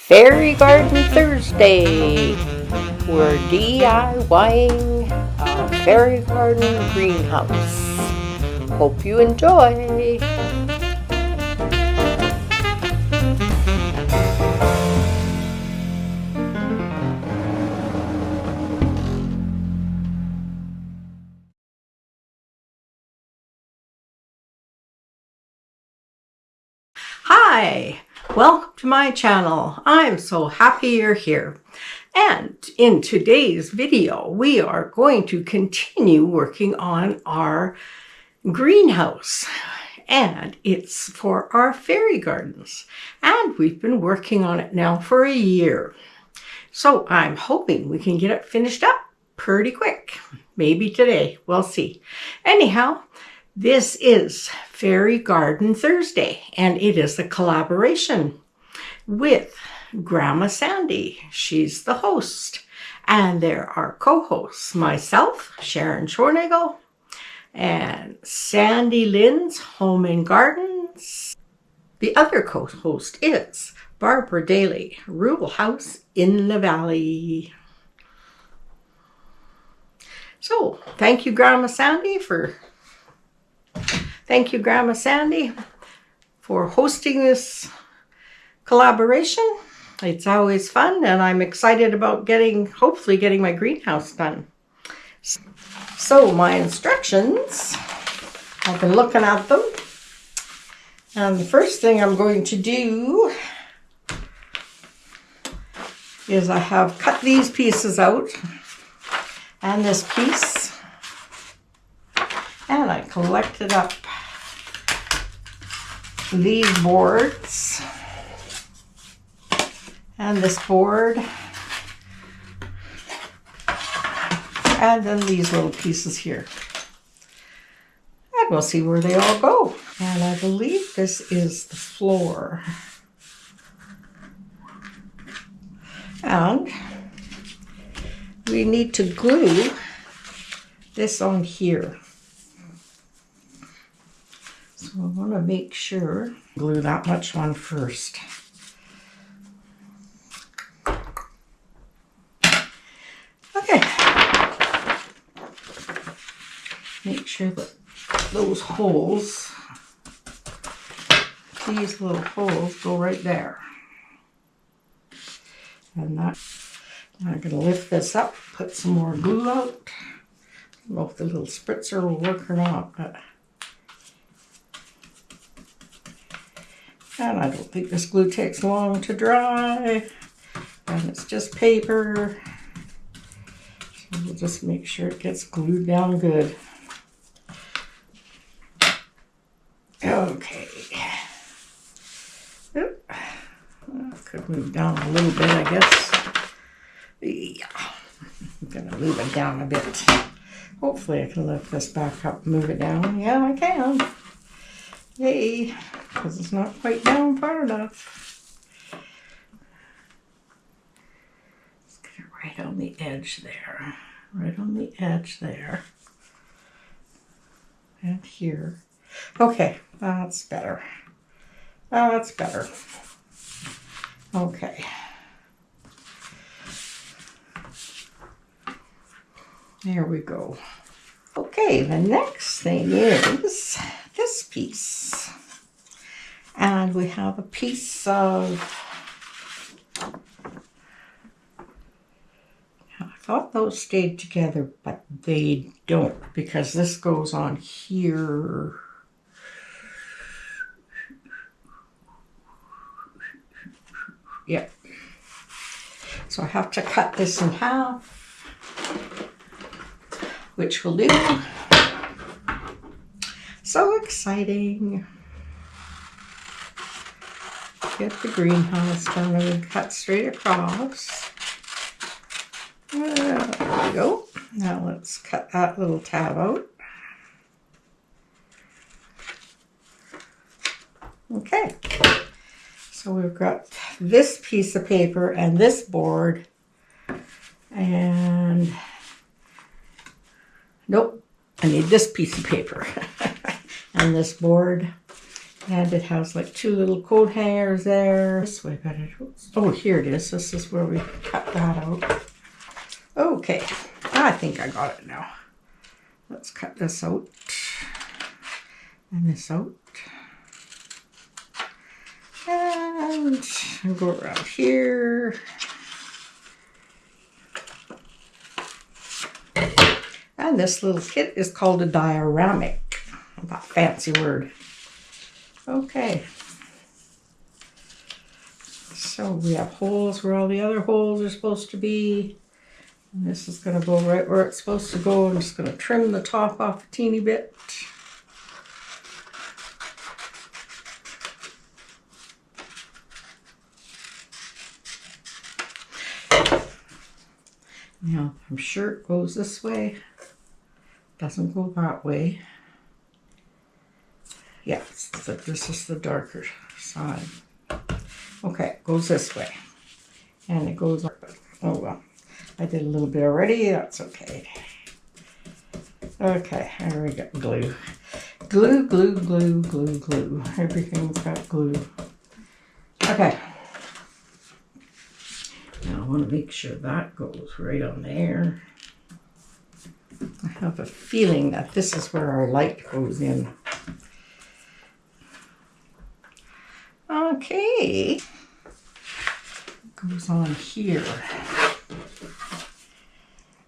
Fairy Garden Thursday. We're DIYing a fairy garden greenhouse. Hope you enjoy. Hi, welcome to my channel. I'm so happy you're here. And in today's video, we are going to continue working on our greenhouse. And it's for our fairy gardens. And we've been working on it now for a year. So I'm hoping we can get it finished up pretty quick. Maybe today, we'll see. Anyhow, this is Fairy Garden Thursday, and it is a collaboration with Grandma Sandy. She's the host, and there are co-hosts, myself, Sharon Schornagel, and Sandy Lynn's Home and Gardens. The other co-host is Barbara Daly, Rural House in the Valley. So, thank you, Grandma Sandy, for hosting this collaboration. It's always fun, and I'm excited about hopefully getting my greenhouse done. So my instructions, I've been looking at them, and the first thing I'm going to do is I have cut these pieces out and this piece, and I collected up these boards and this board and then these little pieces here, and we'll see where they all go. And I believe this is the floor, and we need to glue this on here. So I want to make sure glue that much on first. Okay. Make sure that those holes, these little holes, go right there. And that, I'm going to lift this up, put some more glue out. I don't know if the little spritzer will work or not, but and I don't think this glue takes long to dry, and it's just paper. So we'll just make sure it gets glued down good. Okay. Oop. I could move down a little bit, I guess. Yeah. I'm going to move it down a bit. Hopefully I can lift this back up and move it down. Yeah, I can. Yay, because it's not quite down far enough. Let's get it right on the edge there. Right on the edge there. And here. Okay, that's better. That's better. Okay. There we go. Okay, the next thing is this piece. And we have a piece of, I thought those stayed together, but they don't, because this goes on here. Yep. So I have to cut this in half, which will do. So exciting. Get the greenhouse done and cut straight across. There we go. Now let's cut that little tab out. Okay. So we've got this piece of paper and this board, and nope, I need this piece of paper and this board And it has like 2 little coat hangers there. This way better. Oh, here it is. This is where we cut that out. Okay, I think I got it now. Let's cut this out and this out. And go around here. And this little kit is called a dioramic. That fancy word. Okay. So we have holes where all the other holes are supposed to be. And this is going to go right where it's supposed to go. I'm just going to trim the top off a teeny bit. Now, I'm sure it goes this way. Doesn't go that way. Yeah, this is the darker side. Okay, it goes this way. And it goes, oh well, I did a little bit already, that's okay. Okay, here we go, glue. Glue, glue, glue, glue, glue. Everything's got glue. Okay. Now I want to make sure that goes right on there. I have a feeling that this is where our light goes in. Okay. Goes on here.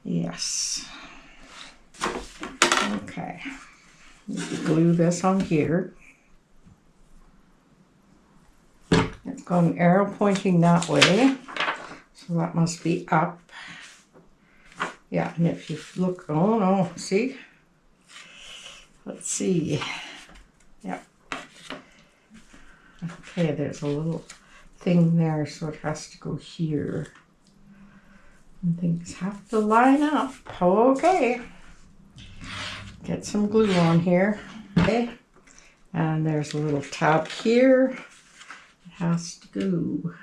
Yes. Okay. Glue this on here. It's got an arrow pointing that way. So that must be up. Yeah, and if you look, oh no, see? Let's see. Yep. Okay, there's a little thing there, so it has to go here. And things have to line up. Okay. Get some glue on here. Okay. And there's a little tab here. It has to go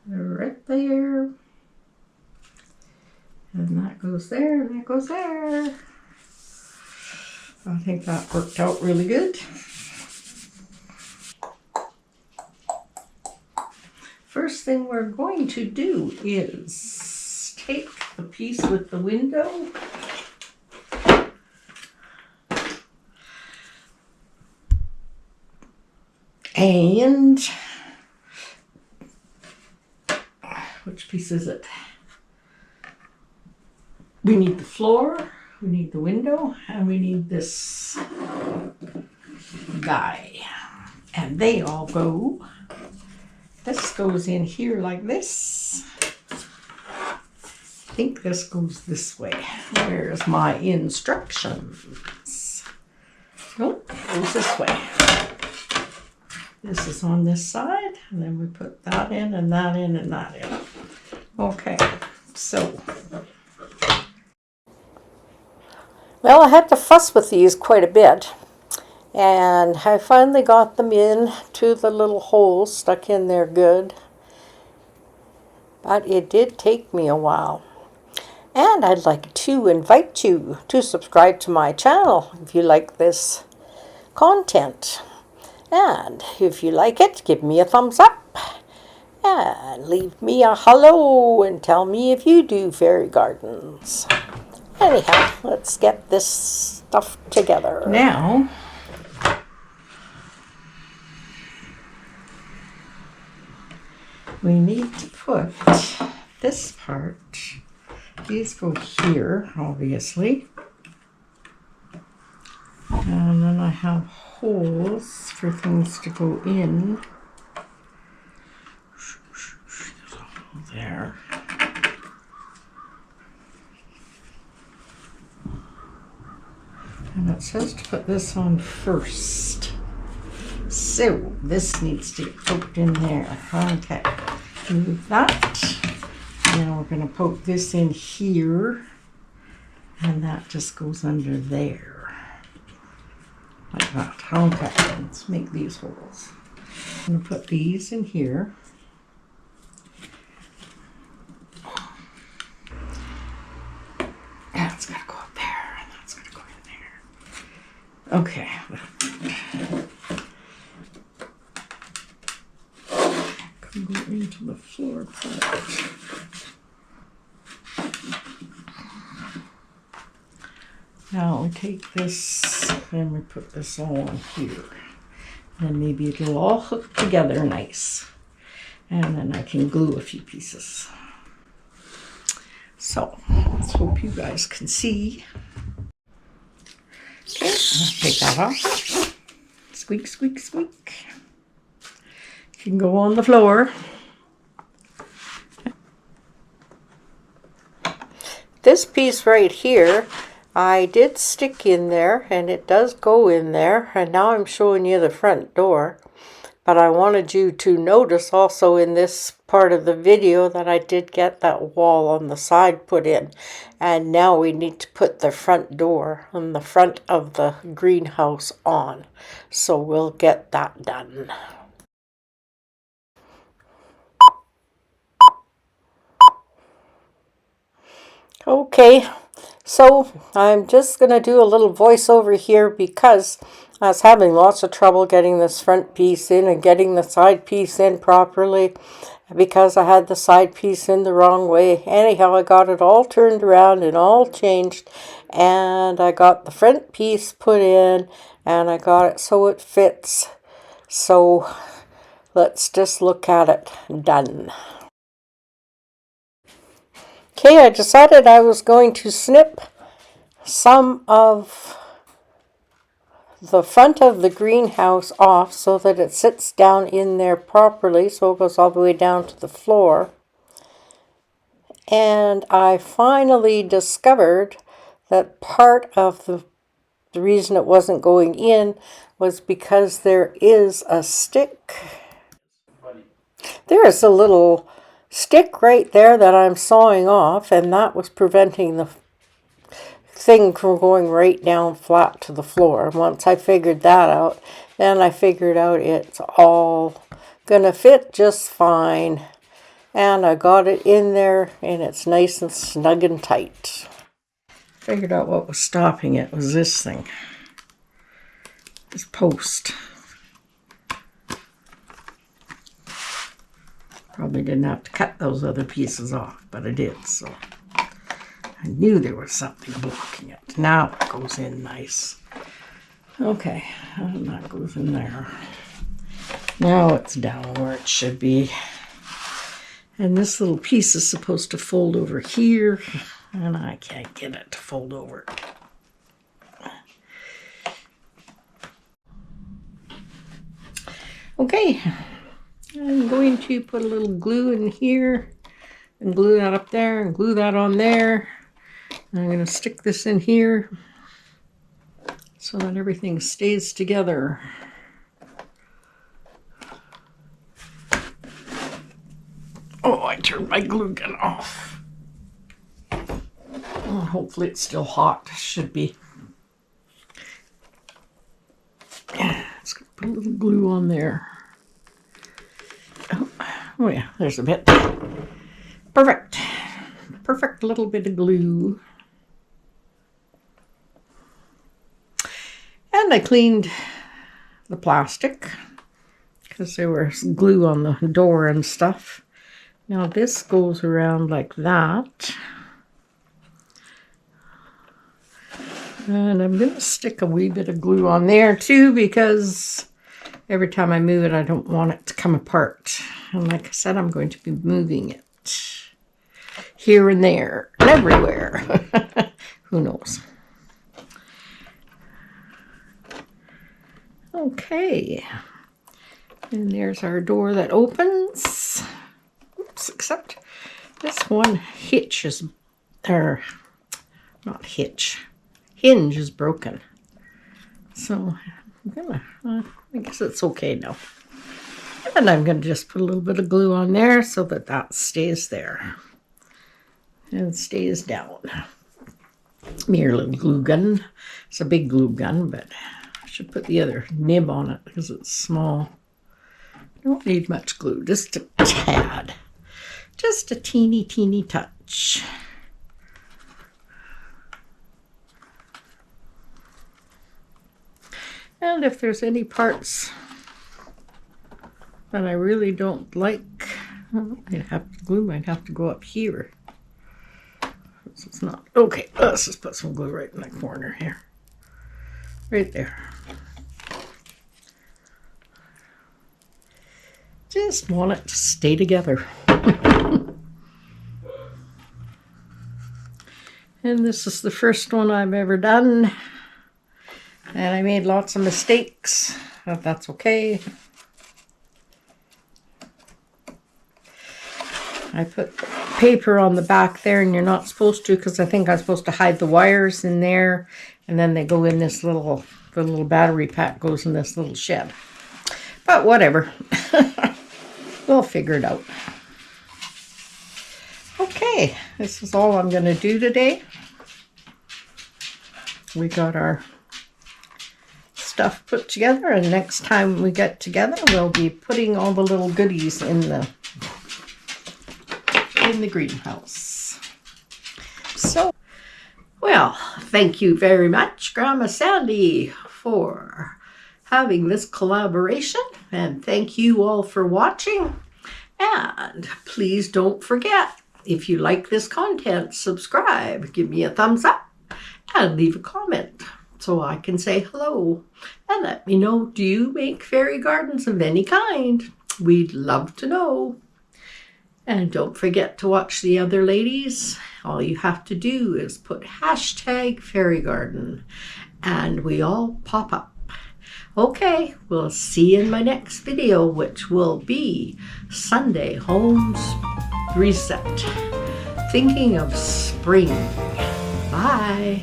right there. And that goes there, and that goes there. I think that worked out really good. First thing we're going to do is take the piece with the window and which piece is it? We need the floor, we need the window, and we need this guy. And they all go. This goes in here like this. I think this goes this way. Where's my instructions? Nope, it goes this way. This is on this side, and then we put that in, and that in, and that in. Okay, so. Well, I had to fuss with these quite a bit. And I finally got them in to the little holes stuck in there good. But it did take me a while. And I'd like to invite you to subscribe to my channel if you like this content. And if you like it, give me a thumbs up. And leave me a hello and tell me if you do fairy gardens. Anyhow, let's get this stuff together. Now, we need to put this part, these go here, obviously. And then I have holes for things to go in. There. And it says to put this on first. So this needs to get poked in there. Okay, move that. Now we're going to poke this in here. And that just goes under there. Like that. Okay, let's make these holes. I'm going to put these in here. That's got to go up there. And that's got to go in there. Okay. can go into the floor part. Now we take this and we put this all on here. And maybe it'll all hook together nice. And then I can glue a few pieces. So let's hope you guys can see. Okay, let's take that off. Squeak, squeak, squeak. You can go on the floor. This piece right here, I did stick in there, and it does go in there, and now I'm showing you the front door. But I wanted you to notice also in this part of the video that I did get that wall on the side put in. And now we need to put the front door on the front of the greenhouse on. So we'll get that done. Okay, so I'm just going to do a little voiceover here because I was having lots of trouble getting this front piece in and getting the side piece in properly because I had the side piece in the wrong way. Anyhow, I got it all turned around and all changed, and I got the front piece put in and I got it so it fits. So let's just look at it. Done. Okay, I decided I was going to snip some of the front of the greenhouse off so that it sits down in there properly, so it goes all the way down to the floor. And I finally discovered that part of the reason it wasn't going in was because there is a stick. There is a little stick right there that I'm sawing off, and that was preventing the thing from going right down flat to the floor. And once I figured that out, then I figured out it's all gonna fit just fine, and I got it in there and it's nice and snug and tight. Figured out what was stopping it was this thing, this post. Probably didn't have to cut those other pieces off, but I did, so I knew there was something blocking it. Now it goes in nice. Okay, and that goes in there. Now it's down where it should be. And this little piece is supposed to fold over here, and I can't get it to fold over. Okay. I'm going to put a little glue in here and glue that up there and glue that on there. And I'm going to stick this in here so that everything stays together. Oh, I turned my glue gun off. Oh, hopefully it's still hot. Should be. Let's put a little glue on there. Oh yeah, there's a bit. Perfect. Perfect little bit of glue. And I cleaned the plastic because there was glue on the door and stuff. Now this goes around like that. And I'm going to stick a wee bit of glue on there too because every time I move it, I don't want it to come apart. And like I said, I'm going to be moving it here and there and everywhere. Who knows? Okay. And there's our door that opens. Oops, except this one hitch is, or not hitch, hinge is broken. So I'm gonna, I guess it's okay now. And I'm going to just put a little bit of glue on there so that that stays there and stays down. Mere little glue gun. It's a big glue gun, but I should put the other nib on it because it's small. Don't need much glue, just a tad. Just a teeny touch. And if there's any parts that I really don't like. Glue might have to go up here. This is not okay. Let's just put some glue right in the corner here, right there. Just want it to stay together. And this is the first one I've ever done, and I made lots of mistakes, but that's okay. I put paper on the back there, and you're not supposed to, because I think I'm supposed to hide the wires in there, and then they go in this the little battery pack goes in this little shed. But whatever. We'll figure it out. Okay, this is all I'm going to do today. We got our stuff put together, and next time we get together, we'll be putting all the little goodies in the greenhouse. So, well, thank you very much, Grandma Sandy, for having this collaboration, and thank you all for watching. And please don't forget, if you like this content, subscribe, give me a thumbs up, and leave a comment so I can say hello, and let me know, do you make fairy gardens of any kind? We'd love to know. And don't forget to watch the other ladies. All you have to do is put #fairygarden, and we all pop up. Okay, we'll see you in my next video, which will be Sunday Homes Reset. Thinking of spring. Bye.